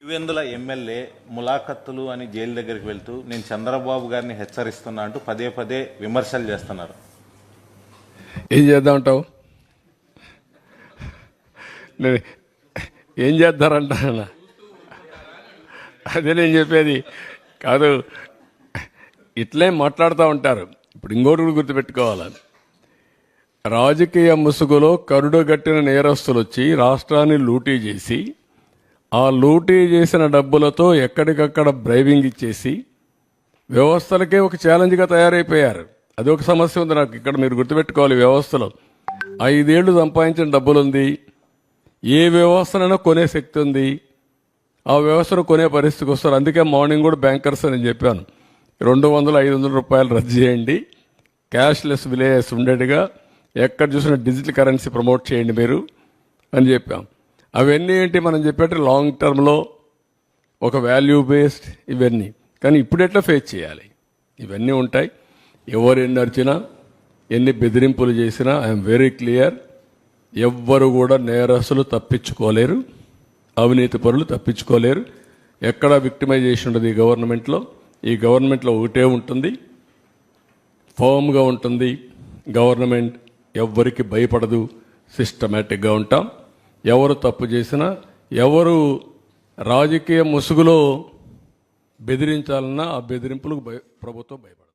Pulivendula MLA ములాఖత్తులు అని jail దగ్గరికి వెళ్తూ నేను చంద్రబాబు గారిని హెచ్చరిస్తున్నా అంటూ పదే పదే విమర్శలు చేస్తున్నారు. ఏం చేద్దామంటావు? ఏం చేద్దారంట? అదే నేను చెప్పేది కాదు. ఇట్లే మాట్లాడుతూ ఉంటారు. ఇప్పుడు ఇంకోటి కూడా గుర్తుపెట్టుకోవాలి. రాజకీయ ముసుగులో కరుడుగట్టిన నేరస్తులు వచ్చి రాష్ట్రాన్ని లూటీ చేసి ఆ లూటీ చేసిన డబ్బులతో ఎక్కడికక్కడ బ్రైవింగ్ ఇచ్చేసి వ్యవస్థలకే ఒక ఛాలెంజ్గా తయారైపోయారు. అది ఒక సమస్య ఉంది నాకు. ఇక్కడ మీరు గుర్తుపెట్టుకోవాలి, వ్యవస్థలో 5 ఏళ్లు సంపాదించిన డబ్బులు ఉంది. ఏ వ్యవస్థనైనా కొనే శక్తి ఉంది. ఆ వ్యవస్థను కొనే పరిస్థితికి వస్తారు. అందుకే మార్నింగ్ కూడా బ్యాంకర్స్ అని చెప్పాను, 200-500 రూపాయలు రద్దు చేయండి, క్యాష్లెస్ విలేజెస్ ఉండేట్టుగా ఎక్కడ చూసినా డిజిటల్ కరెన్సీ ప్రమోట్ చేయండి మీరు అని చెప్పాం. అవన్నీ ఏంటి మనం చెప్పేట లాంగ్ టర్మ్లో ఒక వాల్యూ బేస్డ్ ఇవన్నీ. కానీ ఇప్పుడు ఎట్లా ఫేస్ చేయాలి? ఇవన్నీ ఉంటాయి. ఎవరు ఎన్ని అరిచినా ఎన్ని బెదిరింపులు చేసినా ఐఎమ్ వెరీ క్లియర్, ఎవ్వరు కూడా నేరస్తులు తప్పించుకోలేరు, అవినీతి పరులు తప్పించుకోలేరు. ఎక్కడ విక్టిమైజేషన్ ఉండదు ఈ గవర్నమెంట్లో. ఈ గవర్నమెంట్లో ఒకటే ఉంటుంది, ఫర్మ్గా ఉంటుంది గవర్నమెంట్. ఎవ్వరికి భయపడదు, సిస్టమేటిక్గా ఉంటాం. ఎవరు తప్పు చేసినా, ఎవరు రాజకీయ ముసుగులో బెదిరించాలన్నా ఆ బెదిరింపులకు ప్రభుత్వం భయపడదు.